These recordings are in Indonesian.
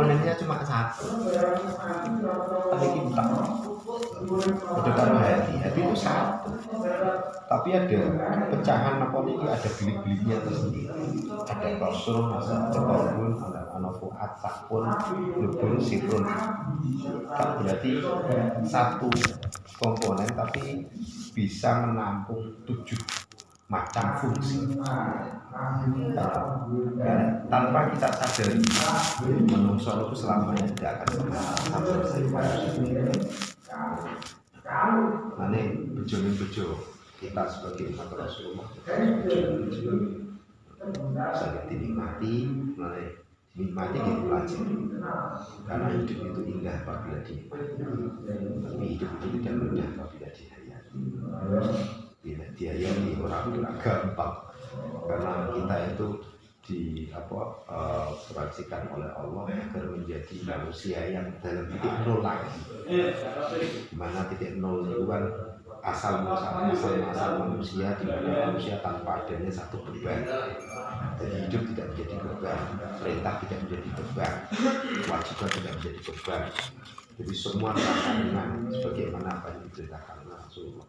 komponennya cuma satu. Tapi kita udah taruh hati itu satu. Tapi ada pecahan apa nih? Ada bilik-biliknya tersendiri. Ada kosrum, ada tolbun, ada fuat, sakun, lubun, sirun. Kan berarti satu komponen tapi bisa menampung 7 macam fungsi. Tanpa kita sadari, menungso itu selamanya tidak akan pernah selesai. Nah, bejo kita sebagai umat Rasulullah sangat dinikmati, dinikmati di pelajari. Karena hidup itu indah apabila dinikmati, tapi hidup itu tidak mudah apabila dihayati. Bila dihayati orang tidak gampang, karena kita itu diproyeksikan oleh Allah agar menjadi manusia yang dalam titik nol lagi. Dimana titik nol itu kan asal manusia, di mana manusia tanpa adanya satu beban. Jadi hidup tidak menjadi beban, perintah tidak menjadi beban, kewajiban tidak menjadi beban. Jadi semua terasa ringan sebagaimana apa yang diceritakan Rasulullah.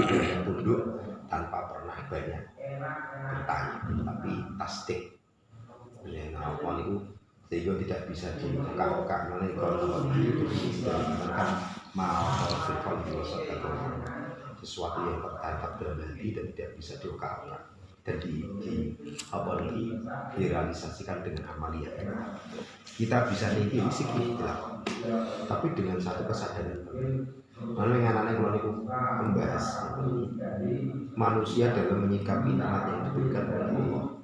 Yang tunduk tanpa pernah banyak bertanya, tapi tasdik. Apa itu sehingga tidak bisa dibuka-buka oleh kalau itu kan mau sesuatu yang tertangkap dalam hati dan tidak bisa dibuka-buka dan direalisasikan dengan amalia. Kita bisa nikih sikit tapi dengan satu kesadaran. Lalu yang anaknya kalau itu membahas manusia dalam menyikapi nikmat yang diberikan oleh Allah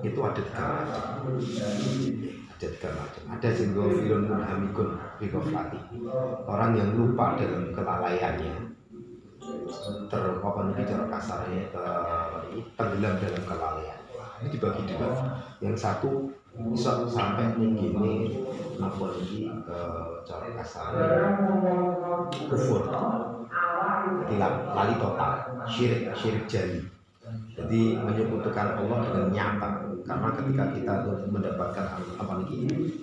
itu ada 3 macam. Ada singgofilun munhamikun bikoflati, orang yang lupa dalam kelalaiannya, tenggelam dalam kelalaian. Ini dibagi 2. Yang satu bisa sampai begini, napa lagi cara kasarnya kufur, lali total, syirik jali. Jadi menyekutukan Allah dengan nyata. Karena ketika kita mendapatkan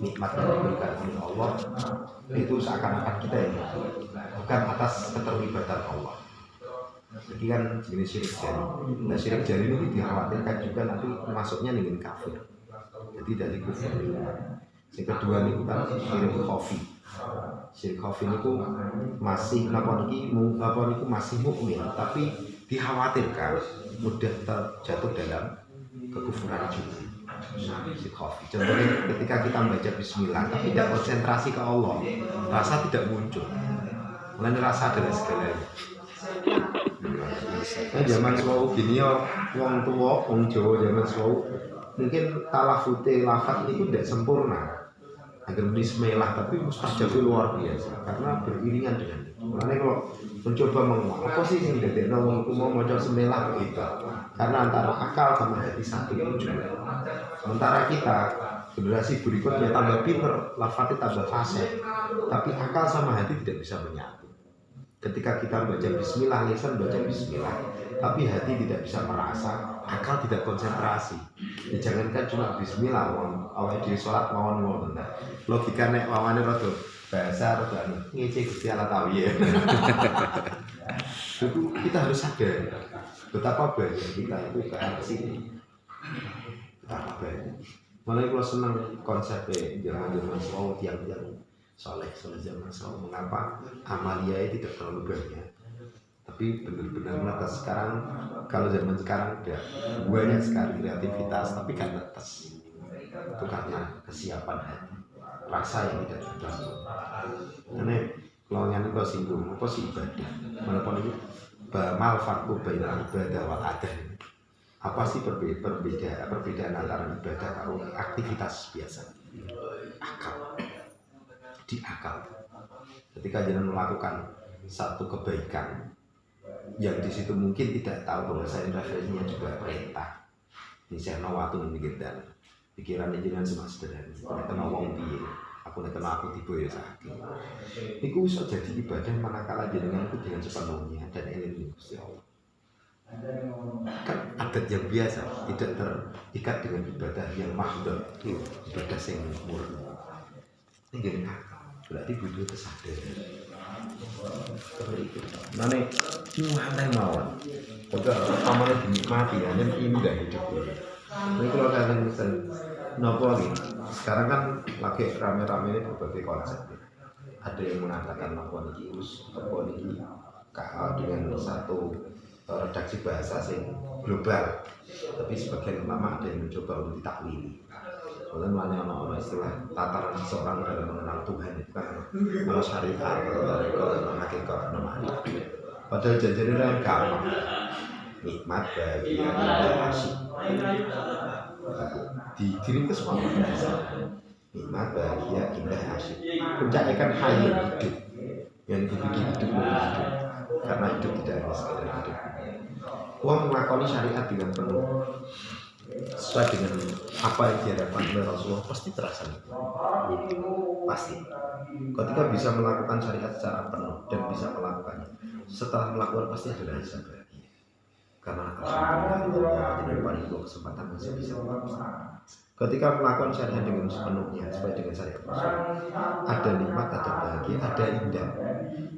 nikmat yang diberikan oleh Allah, itu seakan-akan kita ini bukan atas keterlibatan Allah. Jadi kan jenis syirik jari. Nah, syirik jari ini dikhawatirkan juga nanti masuknya dengan kafir. Jadi dari kufur. Yang kedua ini kan syirik khafi. Syirik khafi itu masih masih mukmin, tapi dikhawatirkan mudah terjatuh dalam kekufuran juga. Contohnya ketika kita membaca bismillah tapi tidak konsentrasi ke Allah, rasa tidak muncul. Mulai rasa adalah segalanya. Nah, zaman suau gini ya, wong tua, wong Jawa zaman suau mungkin talafute lafaz itu tidak sempurna. Agar bismillah tapi mustajabnya luar biasa karena beriringan dengan itu. Mulai kalau mencoba menguak apa sih yang dadekno wong mau maca bismillah gitu. Karena antara akal sama hati satu juga. Sementara kita generasi berikutnya tambah pinter, lafaznya tambah fasih, tapi akal sama hati tidak bisa menyatu. Ketika kita baca bismillah, lisan baca bismillah, tapi hati tidak bisa merasa, akal tidak konsentrasi. Ya, jangankan cuma bismillah, awal di sholat mawon. Logika nek wawane rada bahasa rada ngece Gusti Allah tahu ya. Itu kita harus sadar betapa banyak kita itu ke arah sini. Betapa banyak. Mulai kalau senang konsepnya zaman-zaman slow tiang-tiang soleh zaman slow, mengapa amalia tidak terlalu banyak. Tapi benar-benar netes sekarang, kalau zaman sekarang udah banyak sekali kreativitas, tapi kan netes. Itu karena kesiapan hati, rasa yang tidak cerdas. Karena kalau yang itu singgung, apa sih ibadah? Walaupun itu malfarku baina ibadah wal adah. Apa sih perbedaan antara ibadah dan aktivitas biasa? Akal. Di akal. Ketika jangan melakukan satu kebaikan yang di situ mungkin tidak tahu bahwa saya referensinya juga perintah. Ini saya waktu memikir dan pikiran jenengan cuma sederhana. Nek kena wong piye? Aku nek kena aku tiba ya sakit. Iku iso jadi ibadah manakala jenengan itu dengan sepenuhnya dan eling Gusti Allah. Kan adat yang biasa tidak terikat dengan ibadah yang mahdhah, ibadah yang murni. Ini berarti butuh kesadaran. Nane nyuwatan mawon. Kok pamane dinikmati ya, yen indah hidup ini. Ini kalau kalian misal nopo ini, sekarang kan lagi rame-rame ini berbagai konsep. Ada yang mengatakan nopo niki nopo niki dengan satu redaksi bahasa sing global. Tapi sebagian ulama ada yang mencoba untuk ditakwili. Soalnya mana ono istilah tataran seseorang dalam mengenal Tuhan itu kan kalau syariat kalau hakikat nomadi. Padahal jajaran yang gampang, nikmat bahagia indah asyik. Dikirim ke semua nikmat bahagia indah asyik. Puncaknya kan hayat hidup yang dibikin hidup lebih hidup karena hidup tidak hanya sekedar hidup. Uang melakoni syariat dengan penuh sesuai dengan apa yang diharapkan oleh Rasulullah pasti terasa pasti ketika bisa melakukan syariat secara penuh dan bisa melakukannya setelah melakukan pasti ada rasa bahagia karena alhamdulillah jadi paling dua kesempatan masih bisa melakukan ketika melakukan syariat dengan sepenuhnya sesuai dengan syariat Rasulullah ada nikmat, ada bahagia, ada indah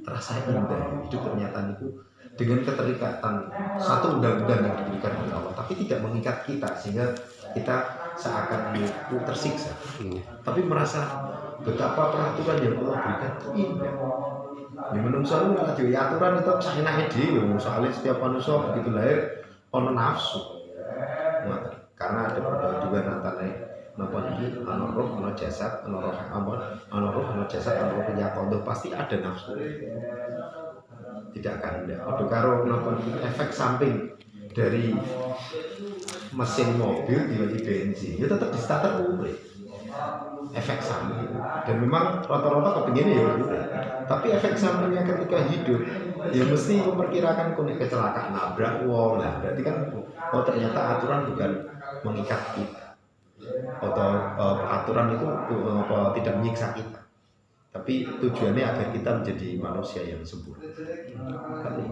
terasa indah hidup ternyata itu dengan keterikatan satu undang-undang yang diberikan oleh Allah tapi tidak mengikat kita sehingga kita seakan tersiksa tapi merasa betapa peraturan yang Allah berikan itu indah yang menungso itu aturan itu saenake dhewe soalnya setiap manusia begitu lahir ono nafsu karena ada perbedaan antara napa iki ana roh ana jasad ana roh ana jasad ana roh penyakondo pasti ada nafsu tidak akan ada. Ada karo napa efek samping dari mesin mobil di bensin, ya tetap di starter urip. Efek samping. Dan memang rata-rata kepingin ya urip. Tapi efek sampingnya ketika hidup, ya mesti memperkirakan kondisi kecelakaan nabrak wong. Nah, berarti kan oh ternyata aturan bukan mengikat kita. Atau aturan itu tidak menyiksa kita. Tapi tujuannya agar kita menjadi manusia yang sempurna. Kali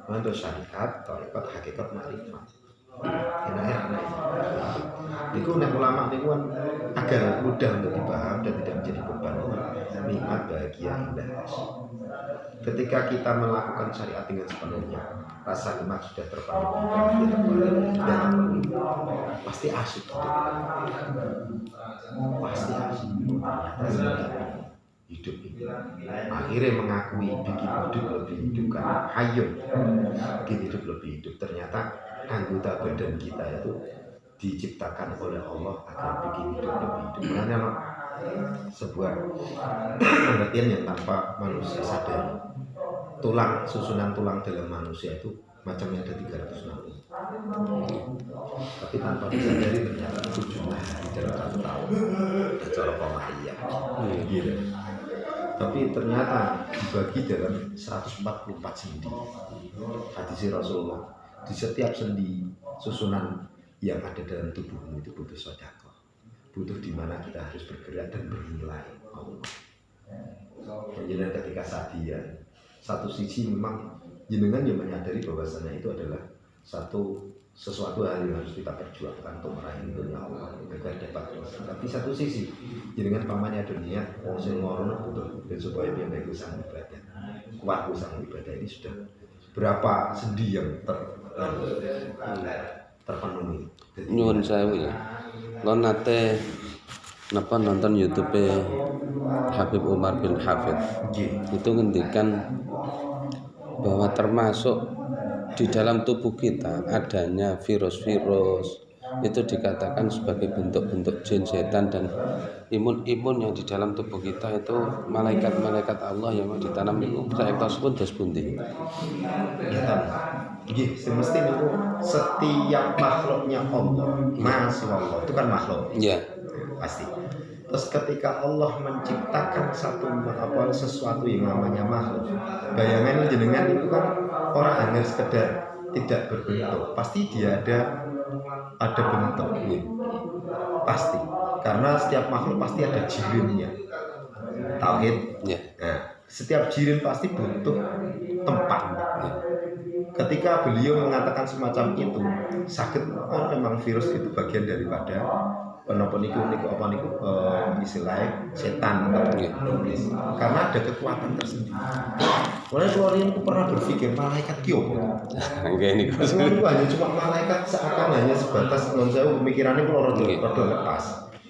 untuk syariat, tarekat, hakikat, makrifat. Enak-enak. Niku nek ulama niku kan agar mudah untuk dipaham dan tidak menjadi beban. Nikmat, bahagia, indah. Ketika kita melakukan syariat dengan sepenuhnya, rasa nikmat sudah terpenuhi. Pasti asyik. Pasti asyik. Hidup ini akhirnya mengakui bikin hidup lebih hidup karena hayun bikin hidup lebih hidup ternyata anggota badan kita itu diciptakan oleh Allah agar bikin hidup lebih hidup makanya sebuah pengertian yang tanpa manusia sadar susunan tulang dalam manusia itu macamnya ada 360 tapi tanpa disadari ternyata itu jumlah di dalam satu tahun dan cara pemahiyah gitu. Tapi ternyata dibagi dalam 144 sendi. Hadis Rasulullah di setiap sendi susunan yang ada dalam tubuhmu itu butuh sedekah. Butuh di mana kita harus bergerak dan bernilai Allah. Jadi ketika sadian satu sisi memang jenengan yang menyadari bahwasanya itu adalah sesuatu hal yang harus kita perjuangkan untuk meraih dunia Allah agar dapat. Tapi satu sisi jenengan pamannya dunia wong sing ngono butuh ben supaya dia baik usang ibadah kuat usang ibadah ini sudah berapa sendi yang terpenuhi. Nyuwun sewu ya. Lo nate napa nonton YouTube Habib Umar bin Hafid itu ngendikan bahwa termasuk di dalam tubuh kita adanya virus-virus itu dikatakan sebagai bentuk-bentuk jin, setan dan imun-imun yang di dalam tubuh kita itu malaikat-malaikat Allah yang ditanam itu saya pun dos pundi. Nggih, semestinya itu setiap makhluknya Allah, Masya Allah itu kan makhluk. Iya. Pasti. Terus ketika Allah menciptakan sesuatu yang namanya makhluk, bayangan jenengan itu kan orang hanya sekedar tidak berbentuk, pasti dia ada bentuk, pasti. Karena setiap makhluk pasti ada jirinnya, tauhid. Ya. Nah, setiap jirin pasti butuh tempat. Ketika beliau mengatakan semacam itu, sakit memang virus itu bagian daripada Penapa niku istilahnya setan atau iblis. Karena ada kekuatan tersendiri. Mulai keluar ini pernah berpikir malaikat ki opo? Nggih niku. Itu hanya cuma malaikat seakan hanya sebatas non saya pemikirannya kalau rada lepas.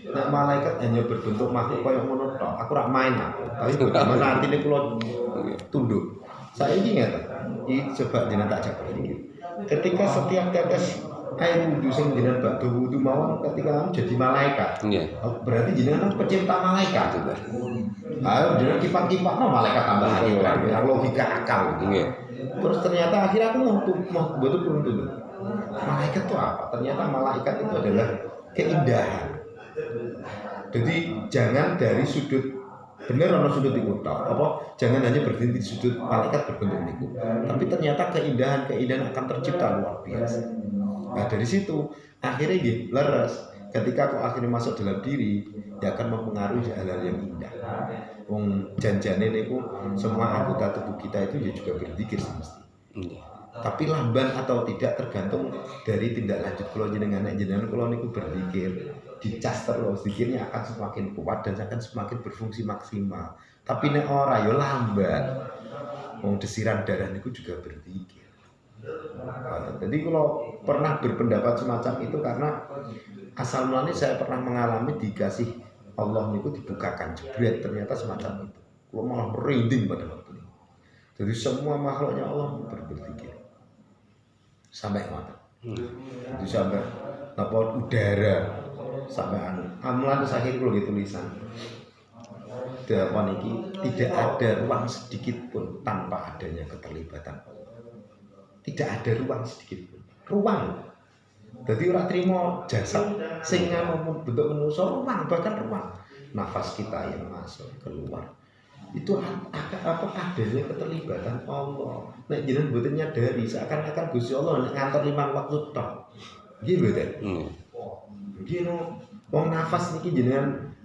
Nah, malaikat hanya berbentuk makhluk kaya ngono tok. Aku rak main aku. Tapi bagaimana artine kula tunduk. Saya ini ngeten. Iki coba jenengan tak jawab iki. Ketika setiap tetes air wudhu sing jenengan bakdo wudhu mawon ketika jadi malaikat. Nggih. Berarti jenengan pecinta malaikat. Ayo jenengan kipak-kipakno malaikat tambahan yang logika akal. Nggih. Terus ternyata akhirnya aku mau betul dulu. Malaikat itu apa? Ternyata malaikat itu adalah keindahan. Jadi jangan dari sudut bener ono sudut iku tok. Apa jangan hanya berhenti di sudut malaikat berbentuk niku. Tapi ternyata keindahan akan tercipta luar biasa. Nah dari situ akhirnya dia leres. Ketika kau akhirnya masuk dalam diri, dia akan mempengaruhi hal-hal yang indah. Wong janjane niku semua anggota tubuh kita itu ya juga berzikir semestinya. Tapi lamban atau tidak tergantung dari tindak lanjut kula jenengan kula niku berzikir. Dicas terus zikirnya akan semakin kuat dan akan semakin berfungsi maksimal. Tapi nek ora ya lambat. Wong desiran darah niku juga berzikir. Jadi kalau pernah berpendapat semacam itu karena asal mulanya saya pernah mengalami dikasih Allah niku dibukakan jebret ternyata semacam itu. Kalau malah merinding pada waktu itu. Jadi semua makhluknya Allah berzikir sampai mata. Jadi sampai napa udara sampai amulan akhir kalau tulisan. Dakwah ini tidak ada ruang sedikit pun tanpa adanya keterlibatan Allah. Tidak ada ruang sedikit pun. Ruang. Jadi orang terima jasad sehingga bentuk manusia ruang, bahkan ruang. Nafas kita yang masuk keluar. Itu apa adanya keterlibatan Allah. Nek jenengan mboten nyadari seakan-akan Gusti Allah nek ngantor 5 waktu tok. Nggih mboten? Nggih no. Wong nafas niku jenengan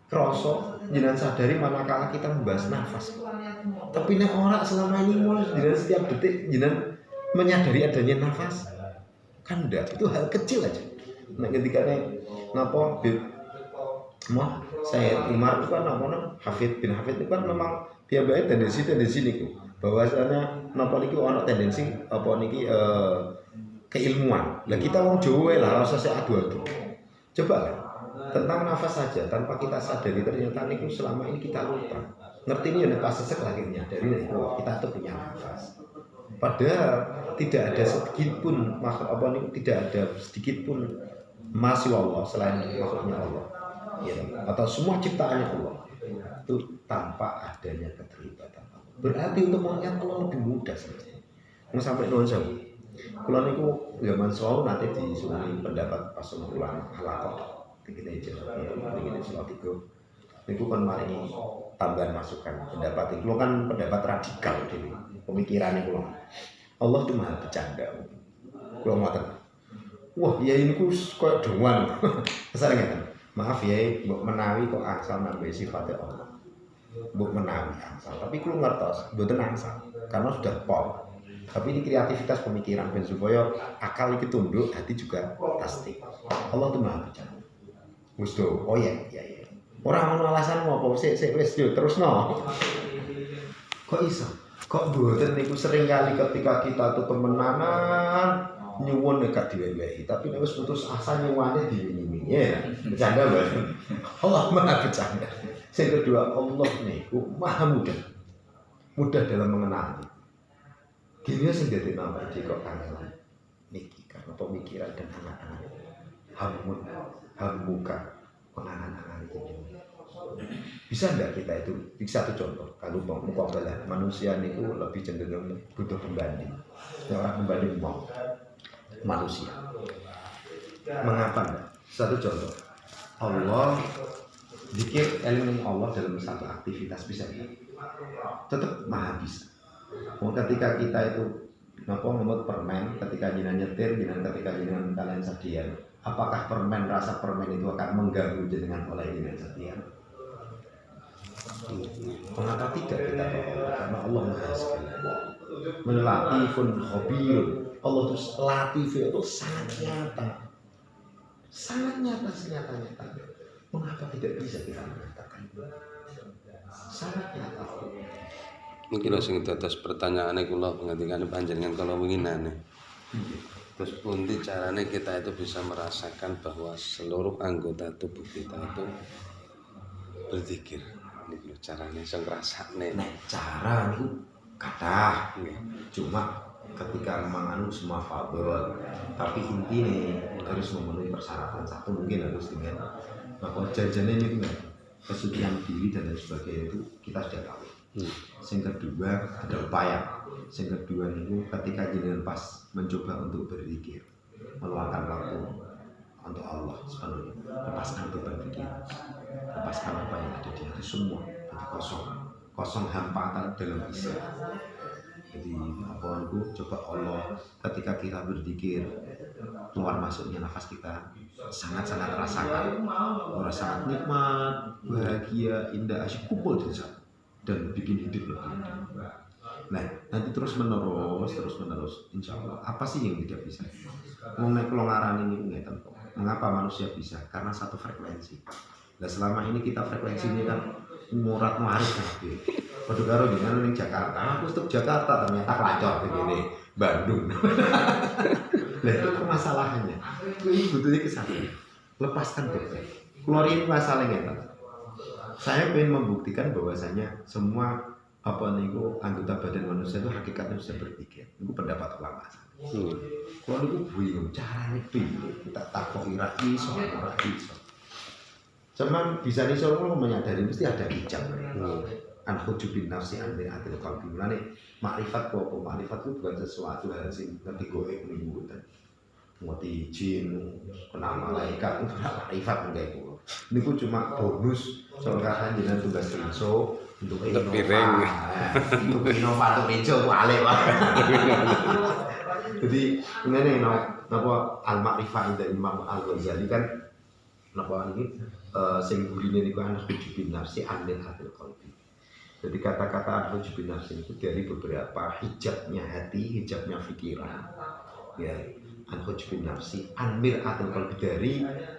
krasa, jenengan sadari manakala kita membahas nafas. Tapi nek ora selama ini mulai jenengan setiap detik jenengan menyadari adanya nafas. Kan enggak, itu hal kecil aja. Nah ketika napa Mah saya Imar itu kan namanya Hafid bin Hafid itu kan memang piyambake tendensi niku. Bahwasanya napa niki ana tendensi apa niki keilmuan. Lah kita wong Jawa lah rasa sik adu-adu. Coba tentang nafas saja tanpa kita sadari ternyata niku selama ini kita lupa. Ngerti ini ya pas sesek akhirnya dari kita tuh punya nafas. Padahal tidak ada sedikit pun makhluk apa niku tidak ada sedikit pun masih Allah selain makhluknya Allah. Ya, atau semua ciptaannya Allah itu tanpa adanya keterlibatan Allah. Berarti untuk mengingat Allah lebih mudah saja. Mau sampai nuwun sewu. Kula niku zaman sawu nanti disuwuni pendapat pasul ulama halaqah dikene dikene salat iku. Niku kan maringi tambahan masukan pendapat iku kan pendapat radikal dhewe. Pemikirannya kula. Allah itu maha bercanda. Kula ngoten. Wah, ya ini ku koyo doan. Kesane ngeten. Maaf ya, mbok menawi kok angsal nambahi sifatnya Allah. Mbok menawi angsal, tapi kulo ngertos, mboten angsal karena sudah pol. Tapi ini kreativitas pemikiran ben supaya akal iki tunduk, hati juga pasti. Allah itu maha bicara. Wis do, oh ya. Ora ono alasanmu apa sik wis yo terusno. Kok iso? Kok mboten niku sering kali ketika kita tuh temenanan nyuwun nek diwewehi, tapi nek wis putus asa nyuwane diwini-wini. Ya, bercanda banget. Allah maha bercanda. Yang kedua, Allah niku maha mudah. Mudah dalam mengenali. Gini sing dadi nama iki kok kangen. Niki karena pemikiran dan angan-angan. Hammuka pengangan-angan itu. Bisa enggak kita itu? Satu contoh, kalau muqabalah manusia niku lebih cenderung butuh pembanding. Orang pembanding mau manusia. Mengapa enggak? Satu contoh. Allah zikir ilmu Allah dalam satu aktivitas bisa enggak? Tetap maha bisa. Ketika kita itu ngomot permen, ketika jenengan nyetir, ketika jenengan kalian sedian, apakah rasa permen itu akan mengganggu jenengan oleh jenengan sedian? Mengapa tidak kita tahu? Karena Allah maha sekali. Latifun khabir. Allah itu latif itu sangat nyata. sangat nyata, senyata-nyata. Mengapa tidak bisa kita mengatakan? Sangat nyata. Mungkin lho sing dados pertanyaane kula pengendikane panjenengan kala winginane. Terus pundi caranya kita itu bisa merasakan bahwa seluruh anggota tubuh kita itu berzikir. Niku carane iso ngrasakne. Cara niku kathah. Nggih. Cuma ketika memang semua fadhol, tapi intinya harus memenuhi persyaratan. Satu mungkin harus dengan bahwa jajannya ini enggak kesucian diri dan lain sebagainya itu kita sudah tahu. Yang kedua ada upaya. Yang kedua itu ketika jenengan pas mencoba untuk berzikir, meluangkan waktu untuk Allah sepenuhnya, lepaskan beban pikiran, lepaskan apa yang ada di hati semua, jadi kosong hampa dalam isi. Jadi apaanku coba Allah ketika kita berzikir, keluar masuknya nafas kita sangat-sangat rasakan, sangat nikmat, bahagia, indah, asyik kumpul di sana dan bikin hidup lebih indah. Nah, nanti terus menerus, insya Allah. Apa sih yang tidak bisa? Mengenai kelonggaran ini nggak tahu. Mengapa manusia bisa? Karena satu frekuensi. Nah, selama ini kita frekuensinya kan murat muarif kan. Waduh karo dengan ning Jakarta, aku stop Jakarta ternyata kelacor begini, Bandung. Nah itu permasalahannya. Ini butuhnya kesana. Lepaskan beban. Keluarin masalahnya. Saya ingin membuktikan bahwasanya semua niku anggota badan manusia itu hakikatnya sudah berpikir. Itu pendapat ulama. Kalau niku bingung caranya kita takoki ra iso, ora iso. Cuman bisa disuruh menyadari mesti ada hijab. An-hujubin nafsi an-atil qalbi. Mulane makrifat apa? Makrifat itu bukan sesuatu hal sing ngerti goek niku mboten. Ngerti jin, kenal malaikat itu makrifat enggak itu. Niku cuma bonus soalnya jenengan tugas rinso untuk piring. Untuk inovasi meja ku alih wae. Jadi ngene napa al-makrifah inda Imam Al-Ghazali kan napa ini sing gurine niku an-hujubin nafsi an-atil qalbi. Jadi kata-kata an-hujubin nafsi itu dari beberapa hijabnya hati, hijabnya pikiran. Ya, an-hujubin nafsi, an-mir'atul qalbi dari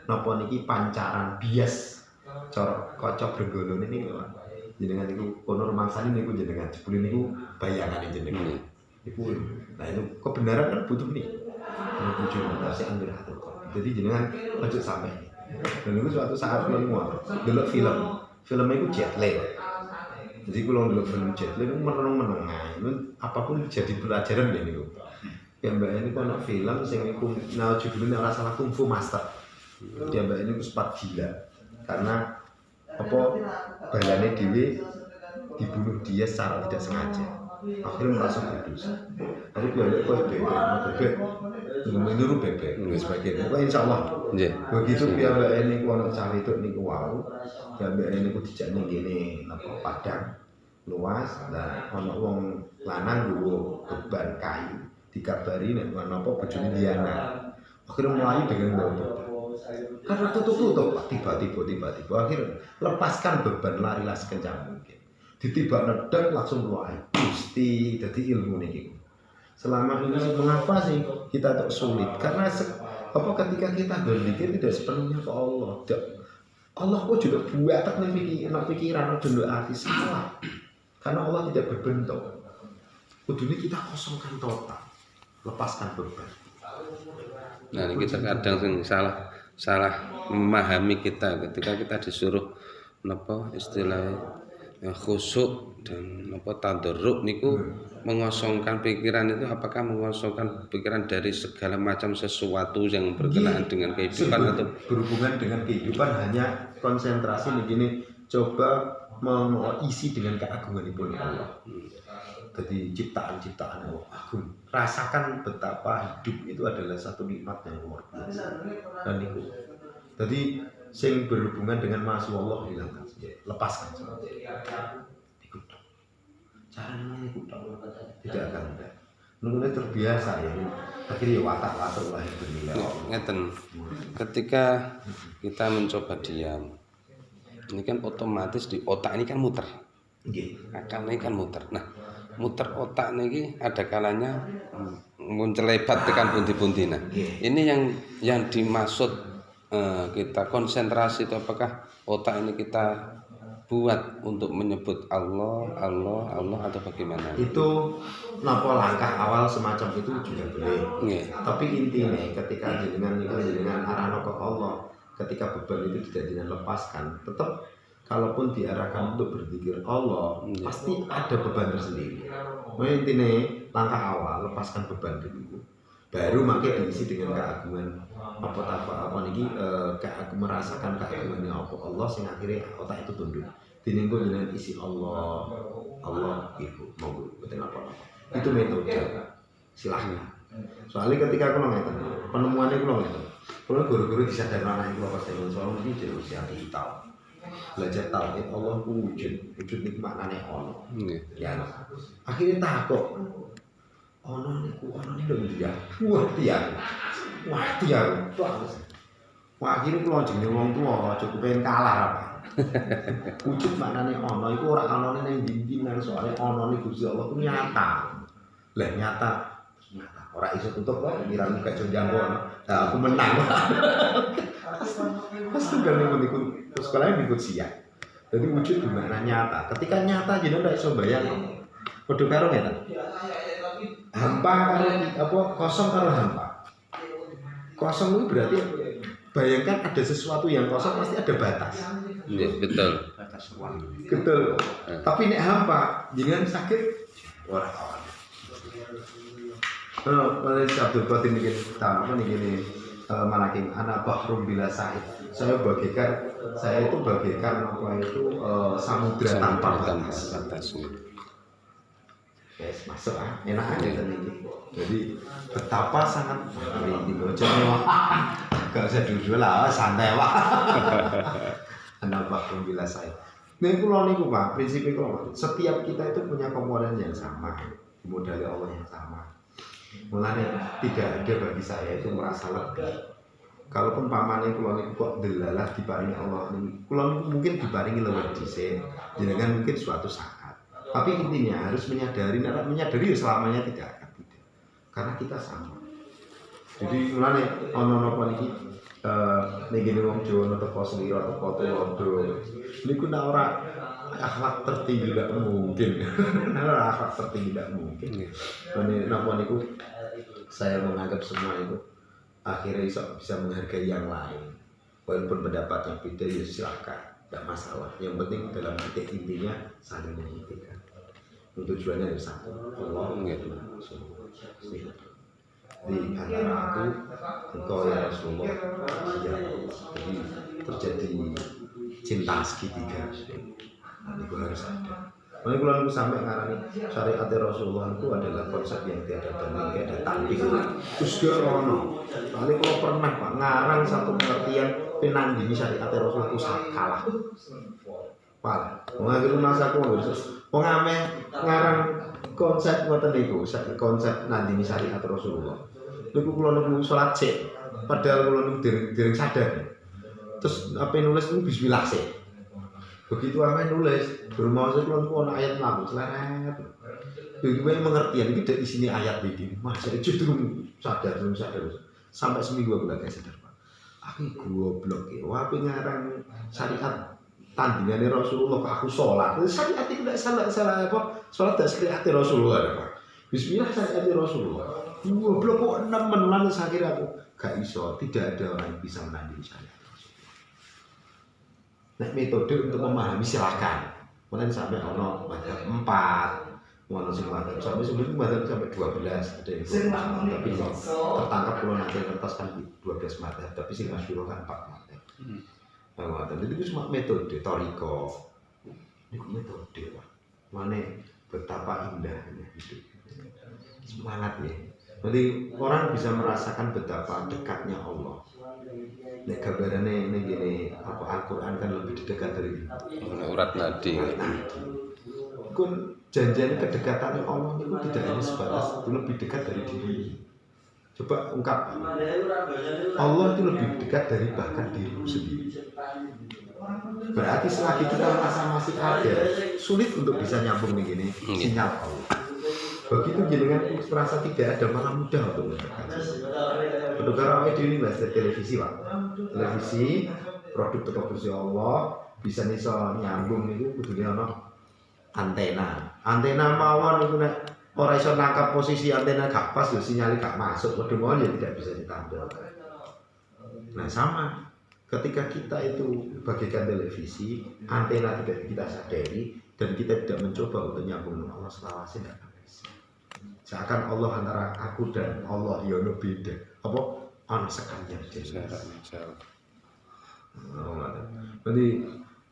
napa niki pancaran bias. Cara kaca brenggolone niku jenengan niku kono rumangsane niku jenengan jebule niku bayangane jenengan. Iku nah itu kebenaran kan butuh nih. An-hujubin nafsi an-mir'atul qalbi. Jadi jenengan ojo sampai. Dan itu suatu saat menguat delok film. Filmnya itu jet lag. Jadi kalau ndelok film jet lag itu meneng-meneng apapun jadi pelajaran ya niku. Ya mbak ini kok ana film sing niku judulnya ora salah Kung Fu Master. Dia mbak ini sempat gila karena apa balane dhewe dibunuh dia secara tidak sengaja. Akhirnya merasa berdosa. Tapi dia kok bebek. Menurut bebek dan sebagainya. Pokoknya insyaallah. Nggih. Begitu piyambake niku ana cah wedok niku wau. Piyambake niku dijak ning kene napa padang luas. Nah ana wong lanang nggo beban kayu. Dikabari nek napa bojone Diana. Akhirnya melayu dengan bawa karena tutup tiba-tiba akhirnya lepaskan beban larilah sekencang mungkin. Ditibak nedang langsung keluar. Gusti dadi ilmu niki. Selama ini mengapa sih kita tak sulit? Karena ketika kita berzikir tidak sepenuhnya ke Allah. Allah kok juga buat pikiran dulu hati salah. Karena Allah tidak berbentuk. Kudunya kita kosongkan total. Lepaskan beban. Nah, ini kita kadang sing salah memahami kita ketika kita disuruh napa istilahnya khusyuk dan napa tadarruk niku mengosongkan pikiran itu apakah mengosongkan pikiran dari segala macam sesuatu yang berkenaan dengan kehidupan atau berhubungan dengan kehidupan hanya konsentrasi begini coba mengisi dengan keagunganipun Allah. Jadi ciptaan-ciptaan Allah agung. Rasakan betapa hidup itu adalah satu nikmat yang luar biasa. Dan itu. Jadi sing berhubungan dengan masya Allah hilangkan saja, lepaskan saja. Ikut. Caranya ikut. Tidak akan ada. Nunggunya terbiasa ya. Akhirnya watak-watak lah yang bernilai. Ngeten. Ketika kita mencoba diam, ini kan otomatis di otak ini kan muter. Akalnya kan muter. Nah, muter otak niki ada kalanya muncelebat tekan pundi-pundi. Nah, ini yang dimaksud kita konsentrasi itu apakah otak ini kita buat untuk menyebut Allah, Allah, Allah atau bagaimana? Itu napa langkah awal semacam itu juga boleh. Nggih. Tapi intinya ketika jenengan arahno ke Allah, ketika beban itu tidak jenengan lepaskan, tetap kalaupun diarahkan untuk berzikir Allah, pasti ada beban tersendiri. Nah, intinya langkah awal lepaskan beban itu. Baru makin diisi dengan keagungan apa niki merasakan keagungannya Allah sing akhirnya otak itu tunduk. Dinenggo dengan isi Allah itu mau betul apa. Itu metode. Silahkan. Soalnya ketika aku ngeten, penemuannya aku ngeten. Kalau guru-guru disadar anak itu pas dengan soal ini jadi usia 3 tahun. Belajar tauhid Allah wujud itu maknane ono. Ya. Akhirnya takut. Ono niku dia. Wah, dia. Wah, akhirnya kula jenenge wong tuwa cukup pengen kalah apa. Wujud maknane ono iku ora anone ning ndi nang soalé ono niku Gusti Allah ku nyata. Lah nyata. Ora iso tutup kok ngira muka jonjangko. Nah, aku menang. Pasti gane niku sekolahnya ikut siap. Jadi wujud di makna nyata. Ketika nyata jenengan ndak iso bayang. Padha karo ngeten. Hampa karo apa kosong karo hampa. Kosong itu berarti bayangkan ada sesuatu yang kosong pasti ada batas. Iya, betul. Batas ruang. Betul. Tapi nek hampa jenengan sakit ora kawan. Kalau Abdul Qadir ini apa nih gini malaking anak bahrum bila sahid. Saya itu bagaikan apa itu samudra tanpa batas. Yes, masuk enak aja tadi. Jadi betapa sangat ini bocor gak usah dulu lah santai wah. Anak bahrum bila sahid. Nih pulau niku Pak, prinsipnya kalau setiap kita itu punya komponen yang sama, modal Allah yang sama. Mulanya tidak ada bagi saya itu merasa lebih. Kalaupun pamannya kulon itu kok delalah diparingi Allah ini, kulon mungkin diparingi lewat dhisik, jenengan mungkin suatu saat. Tapi intinya harus menyadari ya selamanya tidak akan tidak. Karena kita sama. Jadi mulanya ono napa niki ning wong Jawa teko selira teko tulodo. Niku nek ora akhlak tertinggi tidak mungkin. Ora akhlak tertinggi tidak mungkin. Ini napa niku saya menganggap semua itu akhirnya bisa menghargai yang lain. Walaupun pendapatnya beda ya silakan, tidak masalah. Yang penting dalam titik intinya saling menghentikan. Tujuannya harus satu. Allah gitu. Di antara aku, engkau ya Rasulullah, ya Allah. Jadi terjadi cinta segitiga. Nanti gue harus ada. Makanya kalau aku sampai ngarani syariat Rasulullah itu adalah konsep yang tiada banding, tiada tanding. Terus dia ono. Soalnya kalau pernah Pak ngarang satu pengertian penandingi syariat Rasulullah itu kalah. Pak, mengakhiri masa aku terus pengamen ngarang konsep ngoten niku, konsep nandingi syariat Rasulullah. Niku kula niku salat sik, padahal kula niku dereng sadar. Terus apa nulis niku bismillah sik. Begitu aman nulis, bermaksud kalau ada ayat lalu selarat. Begitu pengertian ini dari sini ayat ini. Wah, saya justru sadar. Sampai seminggu aku gak sadar Pak. Aku goblok ya. Wah, pengarang syariat tandingannya Rasulullah. Aku sholat. Syariat itu tidak salah apa? Sholat tidak syariat Rasulullah Pak. Bismillah syariat Rasulullah. Goblok kok 6 menulan akhirnya aku gak iso. Tidak ada orang yang bisa menandingi syariat. Nah, metode untuk memahami silakan. Kemudian sampai ono mazhab 4, ono sing mazhab sampai mazhab sampai 12 ada yang tapi tertangkap kalau nanti kertas kan 12 mazhab tapi sing masyhur kan 4 mazhab. Jadi itu cuma metode toriko. Ini metode Pak. Mane betapa indahnya hidup. Semangat ya. Jadi orang bisa merasakan betapa dekatnya Allah. Nek gambarannya ini gini, apa Al-Quran kan lebih dekat dari urat nadi. Kun janjian kedekatannya Allah itu tidak hanya sebatas itu lebih dekat dari diri. Coba ungkap. Allah itu lebih dekat dari bahkan dirimu sendiri. Berarti selagi kita merasa masih ada, sulit untuk bisa nyambung nih gini sinyal Allah. Begitu jenengan merasa tidak ada malah mudah untuk mendekati. Pendekar awake dhewe bahas televisi, Pak. Televisi produk produksi Allah bisa iso nyambung niku kudune ana antena. Antena mawon niku nek ora iso nangkap posisi antena gak pas yo sinyalnya gak masuk, padha mawon ya tidak bisa ditampilkan. Nah, sama. Ketika kita itu bagaikan televisi, antena tidak kita sadari dan kita tidak mencoba untuk nyambung dengan Allah selawase tidak akan bisa. Seakan Allah antara aku dan Allah ya ono beda. Apa? Ana sekannya jelas. Berarti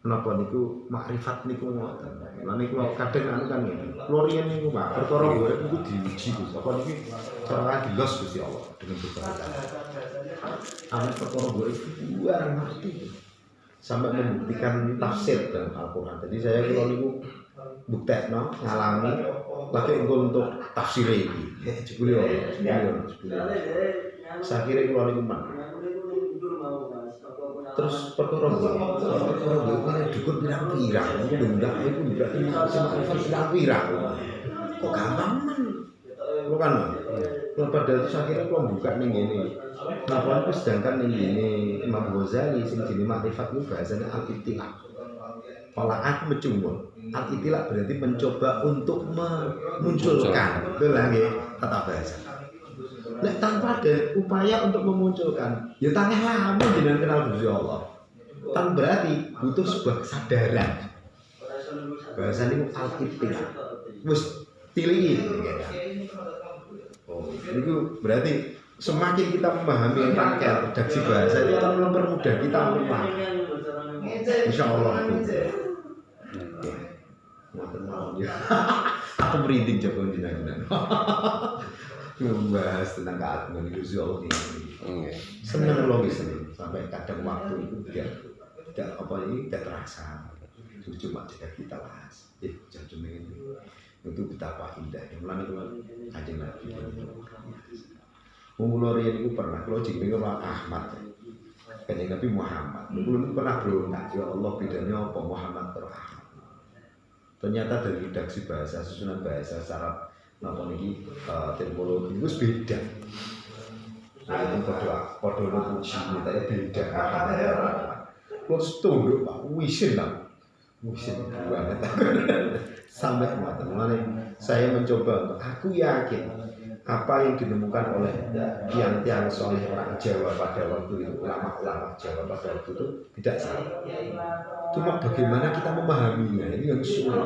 menapa niku makrifat niku ngoten. Lan niku kadang anu kan ngene. Lorian niku Pak, perkara golek niku diuji Gus. Apa niki cara dilos Gusti Allah dengan beberapa. Amal perkara golek itu barang mati. Sampai membuktikan tafsir dalam Al-Qur'an. Jadi saya kula niku buktekno ngalami lagi untuk tafsir iki. Jebule ora. Saya kira kula niku man. Terus perkara gue dukun pirang-pirang, itu ndak itu berarti makrifat pirang-pirang. Kok gampang men? Lo kan, lo pada itu akhirnya lo buka nih gini. Nah, sedangkan ini Imam Ghazali sing jenis makrifat itu bahasanya al-ittilaq. Pola aku mencungkul. Al-ittilaq berarti mencoba untuk memunculkan. Itu lagi tata bahasa. Nah, tanpa ada upaya untuk memunculkan, ya tangeh lama jenengan kenal Gusti Allah. Tan berarti butuh sebuah kesadaran. Bahasa ini al-ittilaq. Wis tilihi. Oh, itu berarti semakin kita memahami rangkaian redaksi bahasa itu akan mempermudah kita memahami. Insyaallah. Aku merinding coba jenengan. Membahas tentang keagungan Gusti Allah ini. Senang logis ini sampai kadang waktu itu tidak apa ini tidak terasa. Cuma jika kita bahas, jangan ini itu betapa indahnya. Mulai itu Kanjeng Nabi. Mulai itu pernah kalau jengking orang Ahmad, Kanjeng Nabi Muhammad. Belum pernah berontak. Ya Allah bedanya apa Muhammad terus Ahmad. Ternyata dari redaksi bahasa, susunan bahasa, syarat napa niki teknologi itu beda. Nah, itu pada puji kita beda. Terus tunduk Pak, wisin lah. Wisin banget. Sampai mata. Mulai saya mencoba, aku yakin apa yang ditemukan oleh tiang-tiang soleh orang Jawa pada waktu itu, ulama-ulama Jawa pada waktu itu tidak salah. Cuma bagaimana kita memahaminya ini yang sulit.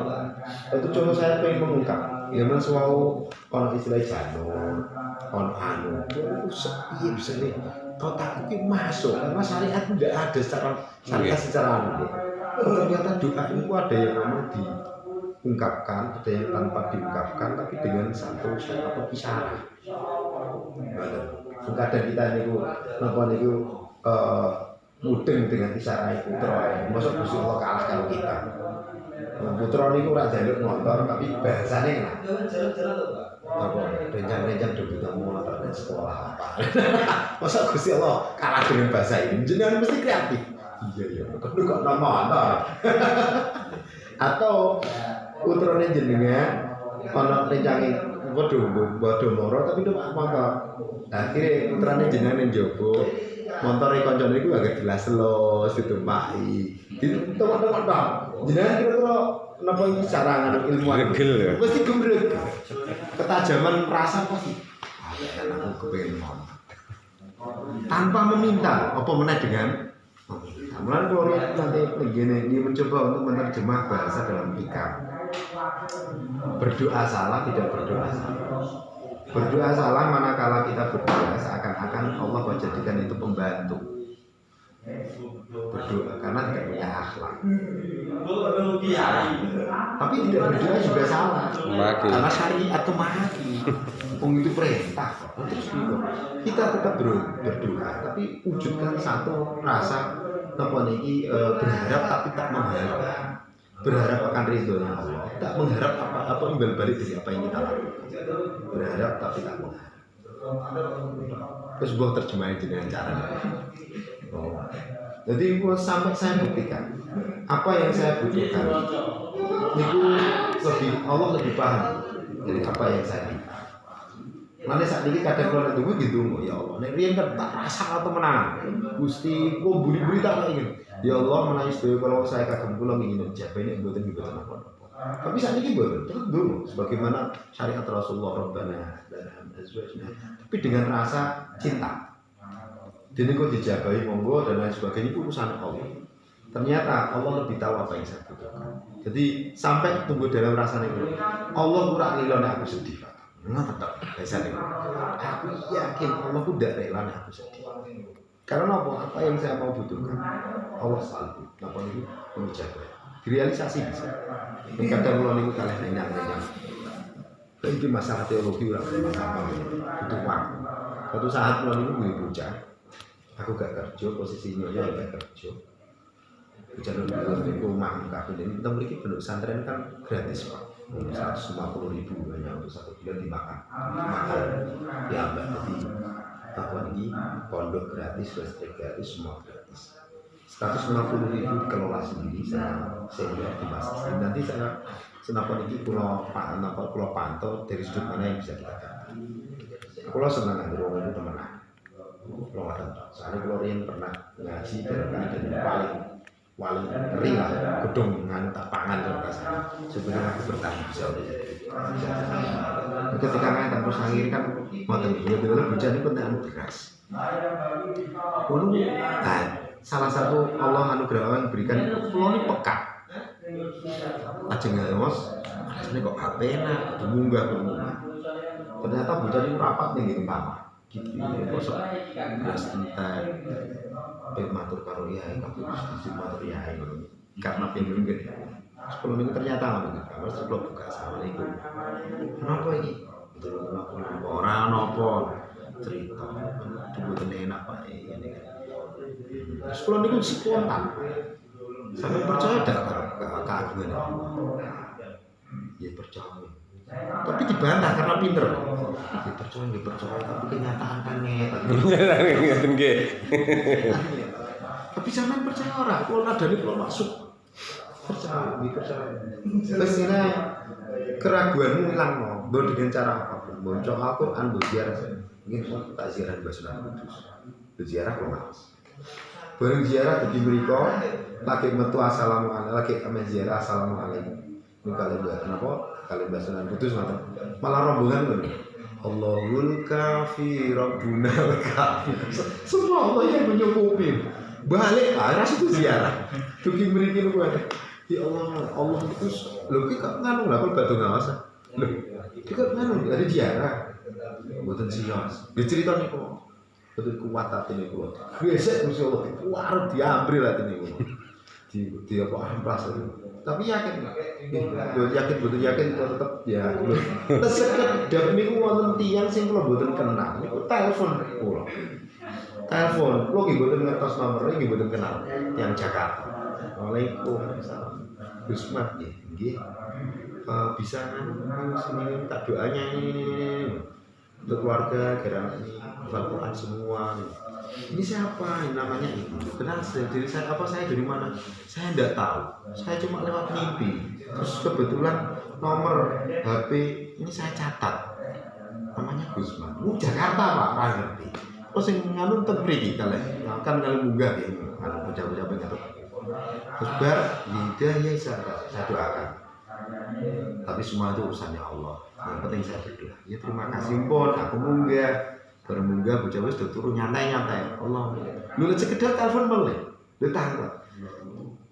Itu cuma saya pengen mengungkap. Ya mas wau ono istilah janur, ono anu, iya bisa nih. Otakku ini masuk karena syariat tidak ada secara syariat secara anu. Ternyata doa itu ada yang memang diungkapkan, ada yang tanpa diungkapkan, tapi dengan satu isyarat. Kadang kita ini napa niku mudeng dengan isyarat itu terus. Masuk Gusti Allah kalah kalau kita. Putra niku ora jaluk motor tapi bahasane kena. Apa rencang-rencang dhewe motor dan sekolah apa. Masa Gusti Allah kalah dengan bahasa ini. Jenengan mesti kreatif. Iya kok nama motor. Atau putrane jenengan ana rencange padha moro tapi numpak motor. Akhire putrane jenengan njogo montore kancane iku agak jelas los ditumpaki. Ditemok-temok tok. Jenengan kira-kira napa iki cara nganu ilmuwan? Mesti gembrek. Ketajaman rasa pasti. Aku kepengin ngomong. Tanpa meminta, apa meneh dengan mulai kalau nanti begini dia mencoba untuk menerjemah bahasa dalam hikam. Berdoa salah tidak berdoa salah. Berdoa salah manakala kita berdoa seakan-akan Allah menjadikan itu pembantu. Berdoa karena tidak punya akhlak. Salah. Tapi tidak berdoa juga salah. Karena syariat kemaki. Itu perintah. Terus gitu. Kita tetap berdoa, tapi wujudkan satu rasa berharap tapi tak mengharap. Berharap akan ridhonya Allah. Tak mengharap apa imbal balik dari apa yang kita lakukan. Berharap tapi tak mengharap. Terus buat terjemahin dengan cara. Jadi sampai saya buktikan apa yang saya butuhkan itu Allah lebih paham Jadi apa yang saya minta? Mana saat ini kadang kalau tunggu gitu, ya Allah. Nek riyen kan tak rasa atau menang. Gusti, kok buri-buri tak ingin. Ya Allah, menangis dhewe kalau saya kagem kula ingin jabah ini mboten apa-apa. Tapi saat ini mboten terus dulu sebagaimana syariat Rasulullah Rabbana dan azwajna. Tapi dengan rasa cinta. Jadi kok dijabahi monggo dan lain sebagainya itu urusan Allah. Ternyata Allah lebih tahu apa yang saya butuhkan. Jadi sampai tunggu dalam rasanya itu. Allah kurang lilone aku sedih. Nah tetap biasanya aku yakin Allah udah rela aku sedih karena apa yang saya mau butuhkan Allah selalu apa ini menjaga direalisasi bisa kadang mulai itu kalah nenyang itu masalah teologi masalah butuh waktu suatu saat mulai itu gue bocah aku gak kerja posisinya gak kerja jalur di rumah kafir ini kita memiliki penduduk pesantren kan gratis Pak 150.000 hanya untuk 1 bulan dimakan ya Mbak jadi apa ini pondok gratis listrik gratis semua gratis 150.000 dikelola sendiri saya senior di masjid nanti saya senapa ini pulau pantau dari sudut mana yang bisa kita dapat pulau senang ada orang itu temenan pulau soalnya pulau yang pernah ngaji dalam keadaan paling ngeri lah, gedung dengan tak pangan kalau rasanya. Sebenarnya aku bertahan bisa udah jadi. Ketika ngaji terus akhir kan mau benar-benar hujan itu penting beras. Nah, salah satu Allah anugerah berikan pulau ini peka. Aja nggak mas, ini kok HP nak, munggah. Ternyata hujan itu rapat nih gitu Pak. Gitu ya, kosong beras entar matur karo yai kabeh Gusti matur yai karena pengen gede 10 minggu ternyata ngono harus sebelum buka assalamualaikum kenapa ini betul ora napa cerita dibutuhne enak Pak ini kan 10 minggu spontan sampai percaya dak karo keagungan ya percaya tapi dibantah karena pinter dipercaya tapi kenyataan kan ngeten nggih tapi sampean percaya ora kalau nadane kalau masuk percaya terus ini keraguanmu hilang mau dengan cara apapun mau coba Al-Quran berziarah mungkin tak ziarah di Basunan Kudus ziarah kalau mas bareng ziarah di mereka lagi metu assalamualaikum lagi kami ziarah assalamualaikum ini kalian buat kenapa kalian Basunan Kudus malah rombongan loh Allahul kafi Rabbunal kafi semua Allah yang menyukupi balik arah itu ziarah tuki mriki lu ya Allah itu lho ki kok nganu lah kok batu ngawas lho ki kok nganu ada ziarah mboten sios cerita niku betul kuat atine kula besek Gusti Allah kuat diambil atine kula di apa amplas tapi yakin betul yakin kalau tetap ya sekedar niku wonten tiyang sing kula mboten kenal niku telepon kula telepon kula nggih mboten ngertos nomere nggih mboten kenal tiyang Jakarta Waalaikumsalam Gus Mat nggih bisa sini minta doanya ini untuk keluarga gara ini Al-Quran semua ini siapa ini namanya ibu kenal dari saya apa saya dari mana saya tidak tahu saya cuma lewat mimpi terus kebetulan nomor HP ini saya catat namanya Gusman Jakarta Pak ngerti terus yang nganu untuk pergi kalian kan kalian munggah ya kalau bocah-bocah pengen terus bar hidayah saya doakan tapi semua itu urusannya Allah yang penting saya berdoa ya terima kasih pun aku munggah bermunggah bocah wis turun nyantai Allah lu sekedar telepon boleh lu tangkap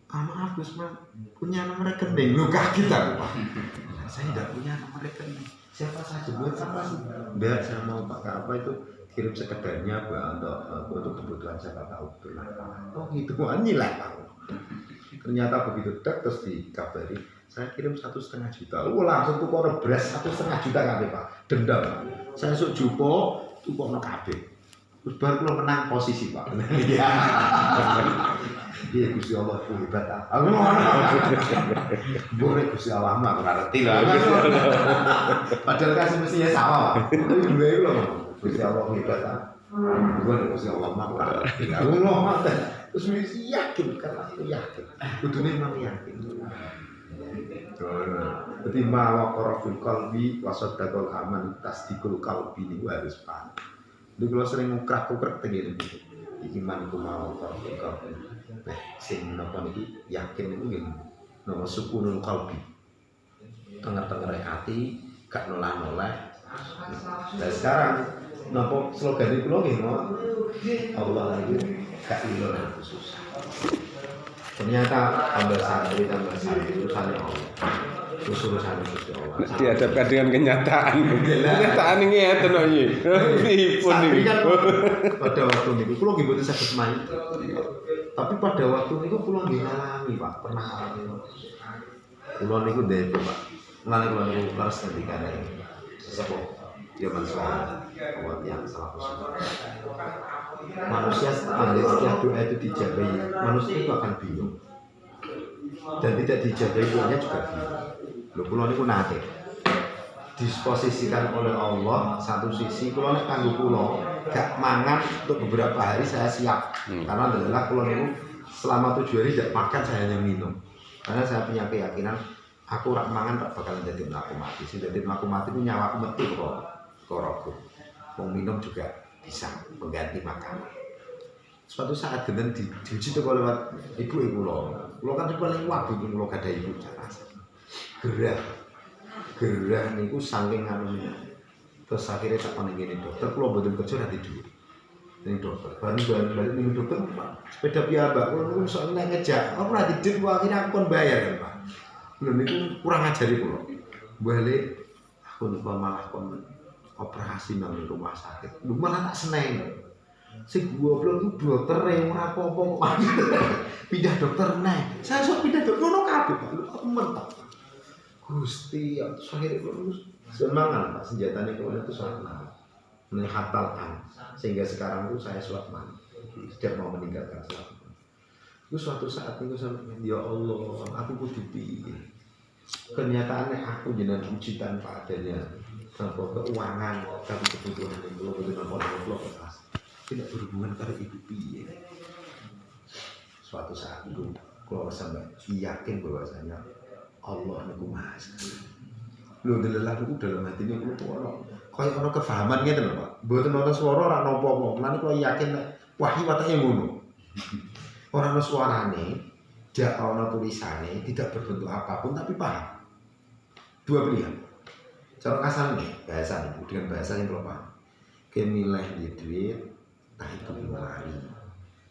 maaf Gusman punya nomor rekening lu kaget aku Pak saya tidak punya nomor rekening siapa saja buat siapa sih enggak saya mau pakai apa itu kirim sekedarnya untuk kebutuhan siapa tahu bermanfaat oh gitu anjilah aku ternyata begitu terus dikabari saya kirim 1,5 juta langsung tuh kono beras 1,5 juta kabeh Pak dendam saya sok jupo tukokno kabeh terus baru kula menang posisi Pak iya iya Gusti Allah hebat aku ngono boleh Gusti Allah mah ora ngerti lah padahal kan mestinya sama Pak tapi gue lho Gusti Allah hebat gue Gusti Allah mah ora ngerti aku ngono terus mesti yakin karena aku yakin kudune memang yakin Jadi mawakara fil qalbi wasaddaqal aman tasdiqul qalbi niku harus paham. Jadi kalau sering ngukrak-ngukrak tengene iki manku mawakara fil qalbi. Sing napa niki yakin niku nggih napa sukunul qalbi. Tenger-tengere ati gak nolak-nolak. Nah sekarang napa slogan kula nggih Allah itu gak ilang khusus. Ternyata tambah santri urusannya Allah. Urusan Allah. Dihadapkan dengan kenyataan. Kenyataan ini ya tenan iki. Pripun Santri iki? kan pada waktu niku kula nggih boten saged main. Tapi pada waktu niku kula nggih ngalami, Pak. Pernah ngalami. Kula niku ndek, Pak. Mulane kula niku leres ngendikane sesepuh ya manusia awal yang salah usul. Manusia setelah doa itu dijabai, manusia itu akan bingung dan tidak dijabai doanya juga bingung. Lho kula niku nate disposisikan oleh Allah satu sisi kula nek kanggo kula gak mangan untuk beberapa hari saya siap karena adalah kula niku selama 7 hari tidak makan, saya hanya minum karena saya punya keyakinan aku rak mangan tak bakalan jadi mlaku mati. Sing dadi mlaku mati ku nyawaku metu kok rogo. Wong minum juga bisa mengganti makanan. Suatu saat genten diuji tuh lewat ibu kula. Kula kan paling waduh kula gadah ibu cara. Gerah niku saking anunya. Terus akhirnya tak panen ngene dokter kula mboten kerja nanti duit. Ini dokter, bareng balik ning dokter sepeda piyambak kula niku iso nek ngejak. Aku ora didit akhirnya aku kon bayar kan, Pak. Lho niku kurang ajari kula. Balik aku niku malah kon operasi nang rumah sakit. Lu malah tak seneng. Sing goblok iku dokter ora apa-apa. Pindah dokter neh. Saya sok pindah dokter ngono kabeh, Pak. Lu aku mentok. Gusti, akhirnya kula semangat Pak senjatane kula itu sangat menhatalkan sehingga sekarang itu saya sholat malam. Setiap mau meninggalkan sholat. Itu suatu saat itu sampai ya Allah, aku kudu piye. Kenyataannya aku jenengan uji tanpa adanya tanpa keuangan, tapi kebutuhan itu kebutuhan orang tidak berhubungan pada ibu piye. Suatu saat itu kalau sampai yakin bahwasanya Allah niku Maha Segala. Lho delelah niku dalam hati niku ono kaya ono kefahaman ngene lho Pak. Mboten ono swara ora napa-napa. Mulane kula yakin nek wahyu watake ngono. Ora ono suarane, tidak ono tulisane, tidak berbentuk apapun tapi paham. Dua pilihan. Cara kasarnya bahasa niku dengan bahasa yang kula paham. Milih duit, nah itu mari.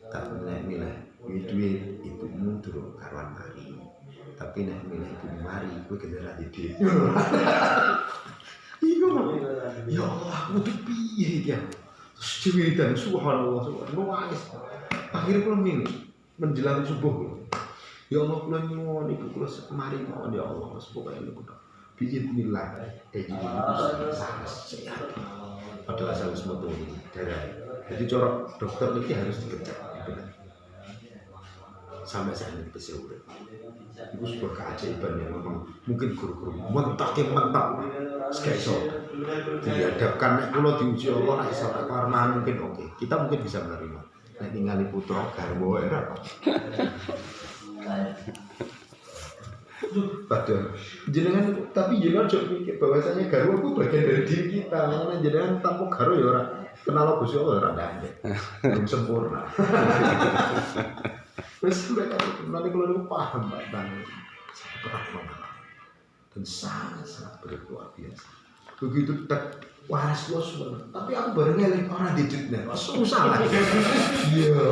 Tapi nek milih duit itu durung karuan mari. Tapi nek milih ibu mari, kowe kendara duit. Iku ya Allah, aku tuh piye iki ya. Terus dan subhanallah, nangis. Akhirnya kula milih menjelang subuh. Ya Allah kula nyuwun ibu kula mari mawon ya Allah, pokoke niku tok. Bismillah, iki sangat sehat. Padahal saya harus metu darah. Jadi cara dokter ini harus dikecek. Sampai saya ini bisa urip. Itu sebuah keajaiban yang memang mungkin guru-guru mentak sekali so dihadapkan nek kula diuji Allah nek iso tak karman mungkin oke. Kita mungkin bisa menerima. Nek ningali putra garwa ora apa. Padahal jenengan tapi jenengan jok mikir bahwasanya garwa itu bagian dari diri kita. Karena jenengan tanpa garwa ya ora kenal Gusti Allah ora ndang. Belum sempurna. Wes mereka nanti kalau lu paham Pak dan pernah mengalami dan sangat berluar biasa. Begitu tak waras los tapi aku baru ngeleng orang digitnya susah lah. Iya,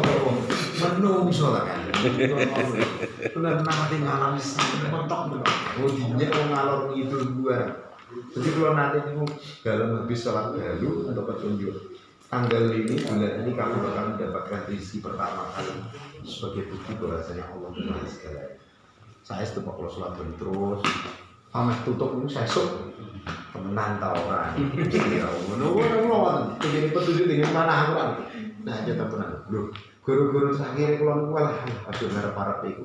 menungso lah kan. Benar nanti ngalami mentok benar. Oh dinya ngalor ngidul gua. Jadi kalau nanti kamu dalam habis sholat dahulu untuk petunjuk tanggal ini bulan ini kamu bakal mendapatkan rezeki pertama kali sebagai bukti bahwasanya Allah Maha Segala. Saya setelah kalau sholat terus pameh tutup itu saya sok temenan tau kan. Ya ngono begini petunjuk dengan mana aku kan. Nah aja temenan. Loh, guru-guru terakhir kalau walah aduh ngarep-arep iku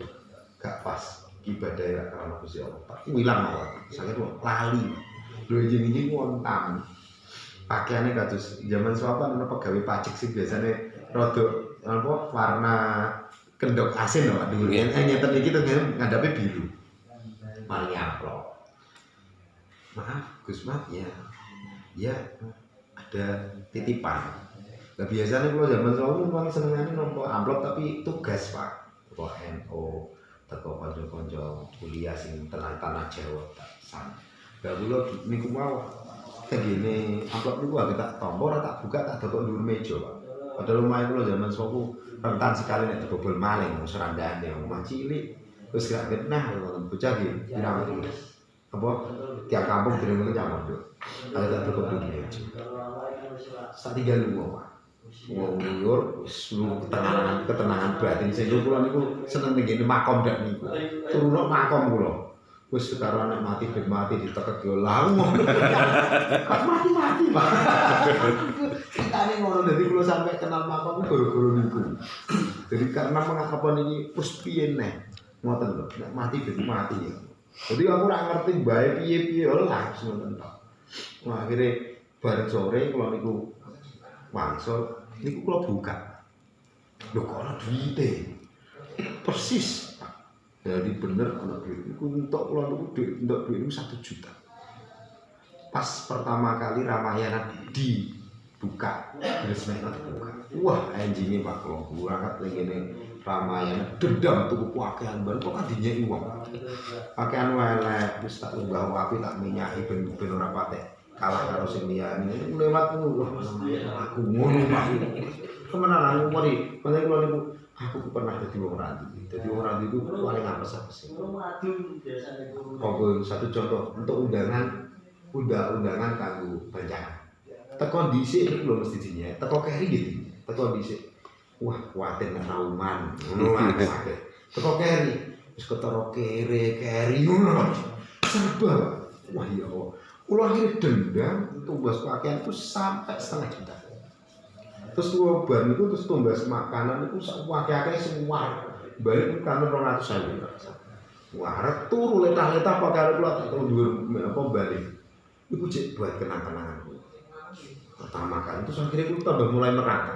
gak pas ibadah ya karena Gusti Allah. Tapi hilang awak. Saya tuh lali. Lho jenenge wonten. Pakaiannya kados zaman suapa ana pegawai pajak sih biasanya rada apa warna kendok asin lho Pak dulu. Nyeten iki terus ngadepnya biru. paling amplop. Maaf Gus Mat ya ada titipan. Nah, biasanya kalau zaman selalu memang senengannya nomor amplop tapi tugas Pak. Kok NO, teko konco-konco kuliah sing tanah Jawa tak san. Lah kula niku mau tegene amplop niku tak tompo ora tak buka tak dokok dhuwur meja Pak. Padahal lumayan kula zaman sepupu rentan sekali nek dibobol maling serandane omah cilik wis gak genah bocah iki pirang apa tiap kampung direng campur Duk. Kalau tak dokok dhuwur meja. Sak tinggal lunga Pak. Wong liur wis ketenangan batin sing kula niku seneng ngene makom dak niku. Turun makom kula. Wis sekarang nek mati ben mati ditekek yo lah ngono. Pas mati Pak. Ceritane ngono dadi kula sampai kenal makom gara-gara niku. Jadi karena mengapa niki wis piye neh. Ngoten lho, nek mati ben mati ya. Jadi aku ora ngerti bae piye-piye lah ngoten tok. Wah akhire bareng sore kula niku wangsul niku kula buka. Lho kok ana duwite. Persis. Jadi bener ana duit. Niku entuk kula niku entuk duit niku 1 juta. Pas pertama kali Ramayana dibuka, resmine dibuka. Wah, anjingnya Pak kula berangkat ning kene Ramayana dendam tuku pakaian ban kok dinyeki wong. Pakaian elek wis tak lumbah api tak minyaki ben ora patek. Kalah karo sing liyane lewat wah aku ngono Pak. Kemenalan umuri, paling kula niku aku pernah dadi wong randi. Dadi wong randi itu paling apes-apes. Kok satu contoh untuk undangan kanggo banjakan. Teko dhisik lho mesti dinyek, teko keri gitu. Teko dhisik. Wah, kuatin rauman. Ngono lah sakit. Teko keri wis ketara keri ngono. Serba. Wah ya Allah. Kula akhirnya dendam tumbas pakaian itu sampai 1,5 juta. Terus kula bar niku terus tumbas makanan itu sak akeh-akeh semua. Balik ke kantor 200.000. Wah, arep turu letah-letah pakaian kula tak dhuwur apa balik. Iku cek buat kenang-kenangan kula. Pertama kali itu akhirnya kula tambah mulai merata.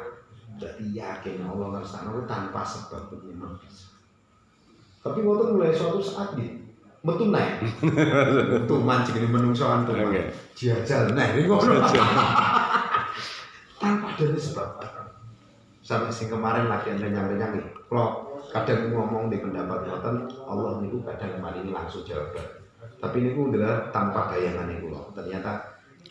Jadi yakin Allah ngersakno tanpa sebab memang bisa. Tapi waktu mulai suatu saat gitu metu naik. Metu mancing ini menungsoan tuh. Jajal naik ngono. Tanpa ada sebab. Sampai sing kemarin latihan renyang-renyang iki. Kalau kadang ngomong di pendapat ngoten, Allah niku kadang maringi langsung jawaban. Tapi niku adalah tanpa bayangan niku lho. Ternyata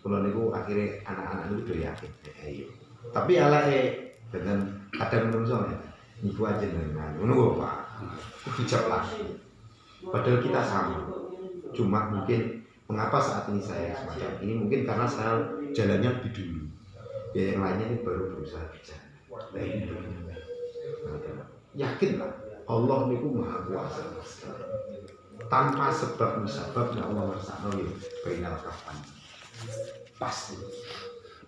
kula niku akhirnya anak-anak niku udah yakin. Ayo. Tapi alake dengan kadang menungso ya. Niku aja dengan ngono Pak. Bijak lah. Padahal kita sama, cuma mungkin mengapa saat ini saya semacam ini mungkin karena saya jalannya lebih dulu, ya yang lainnya ini baru berusaha bicara. Nah ini yakinlah Allah niku maha kuasa tanpa sebab musababnya Allah bersama ya bainal kafan pasti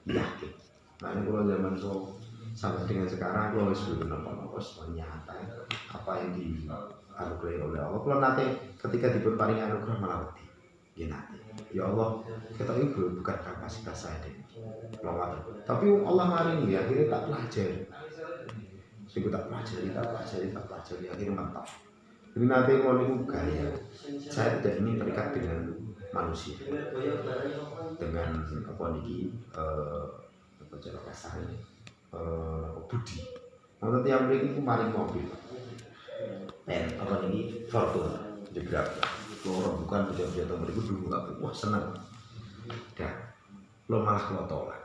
yakin. Nah ini kalau zaman so sampai dengan sekarang kalau sudah nampak nyata apa yang di anugerah oleh Allah. Kalau nanti ketika diberparingi anugerah malah wedi. Ya nanti. Ya Allah, kita ini bukan kapasitas saya deh. Tapi Allah maringi akhirnya tak pelajari. Sehingga tak pelajari akhirnya mantap. Jadi nanti mau niku gaya. Saya tidak ingin terikat dengan manusia. Dengan apa niki apa cara kasarnya budi. Mau tiap mereka itu maring mobil. Apa ini Fortuna jebrak loro bukan bejat-bejat mereka dulu nggak wah seneng dan lo malah lo tolak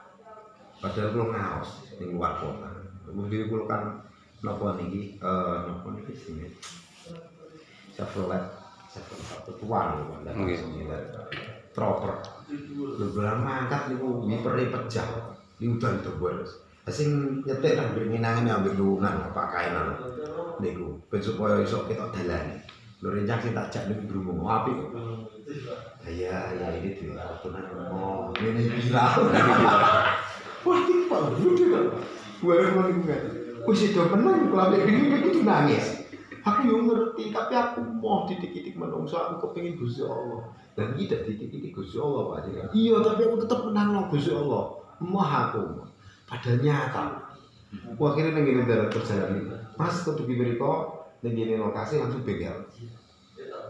padahal lo ngaos di luar kota kemudian lo kan nopo niki sini Chevrolet tuan lo kan proper lo bilang mangkat nih wipernya pecah di udan itu boros sing nyetek nang ngenangen ambek lungan apa kaenan niku ben supaya iso ketok dalane lho rencang sing tak jak niku brumung apik kok ya ini duwe Fortuna ngomong ngene viral wah iki Pak Budi kok wae ngono niku kan wis do menang kok ambek iki kudu nangis aku yo ngerti tapi aku mau titik-titik menungso aku kepengin Gusti Allah dan iki dak titik-titik Gusti Allah Pak iya tapi aku tetep menang lo Gusti Allah mah aku padahal nyata. Wah akhirnya nenggini darat perjalanan Mas kudu mriko nenggini lokasi langsung begal.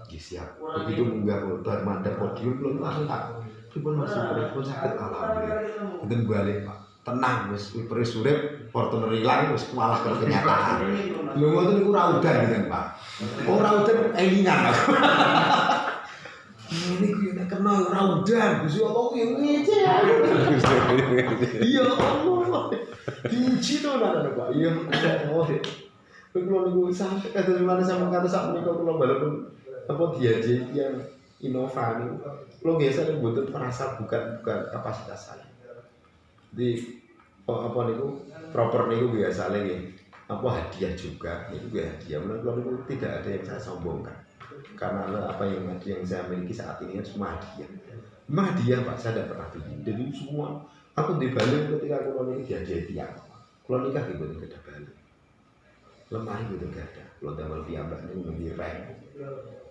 Siap. Begitu munggah motor mandek podium belum langsung tak. Pripun Mas pripun sakit alhamdulillah. Mboten balik Pak. Tenang wis wis urip Fortuner ilang wis malah ke kenyataan. Lho ngoten niku ora udan gitu Pak. Ora udan elingan. Ini ku yo nek kena ora udan, Gusti Allah ku yo ngece. Iya Allah. Diuji to nana Pak. Iya Allah. Kulo niku sampe kados mana sampe kata sak menika kulo walaupun apa diaji yang Innova niku kulo biasa mboten merasa bukan kapasitas saya. Di apa niku proper niku biasa lagi apa hadiah juga niku hadiah. Kulo niku tidak ada yang saya sombongkan. Karena apa yang saya miliki saat ini kan semua hadiah. Memang hadiah Pak, saya tidak pernah bikin. Jadi semua aku dibalik ketika kulo niku diaji tiang. Kulo nikah gitu tidak ada balik. Lemari gitu gak ada. Kalau damel piyambak niku ngendi rek.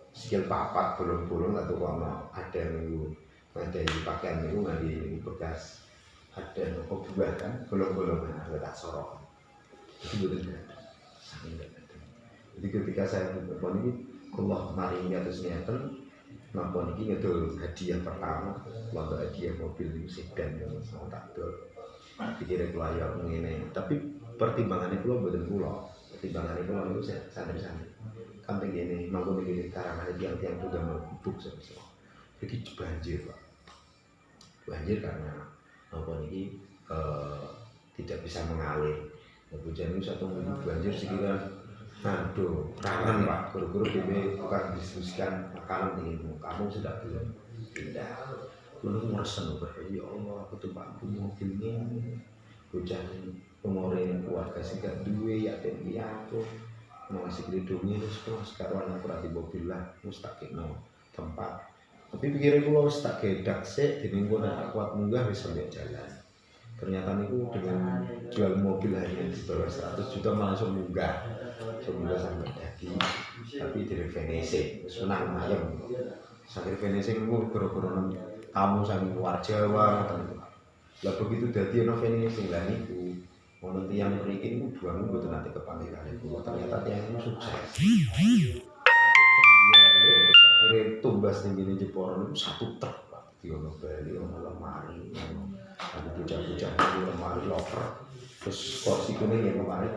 Sikil papat bolong-bolong atau kono ada niku ngadahi pakaian niku ngadi bekas ada nopo buah kan bolong-bolong ada tak sorok. Itu betul gak ada. Saking gak ada. Jadi ketika saya berpon ini Allah maringi atus ngeten napa niki ngedol hadiah pertama, lomba hadiah mobil niku sedan sama tak dol. Pikire kelayar ngene. Tapi pertimbangannya kula mboten kula. Pertimbangannya kula niku santri-santri. Kampung gini, mangkon iki karena tiang-tiang juga mabuk semua. Jadi banjir, Pak. Banjir karena apa niki tidak bisa mengalir. Hujan itu satu minggu banjir sekitar aduh, rangan Pak. Guru-guru DB bukan diskusikan makanan ini. Kamu sudah belum pindah. Belum meresen, ya Allah, aku tuh Pak mobil ini. Hujan pengorin keluarga sih gak duwe ya dan aku masih dilindungi terus sekarang aku rati mobil lah mustakino tempat tapi pikirin aku harus tak gedak sih di minggu nak kuat munggah bisa sampai jalan ternyata niku dengan jual mobil hanya di bawah 100 juta langsung munggah sampai dadi tapi dari Venesi senang ayam sakit Venesi niku goro-goro tamu sang luar Jawa lah begitu dadi ono Venesi lah niku ono tiyang mriki niku duang mboten nate kepanggilan kula ternyata tiyang niku sukses. Akhire tumbas ning ngene Jepara niku 1 truk Pak. Di ono Bali ono lemari. Ada bocah-bocah lemari loker. Terus kursi kuning ya lemari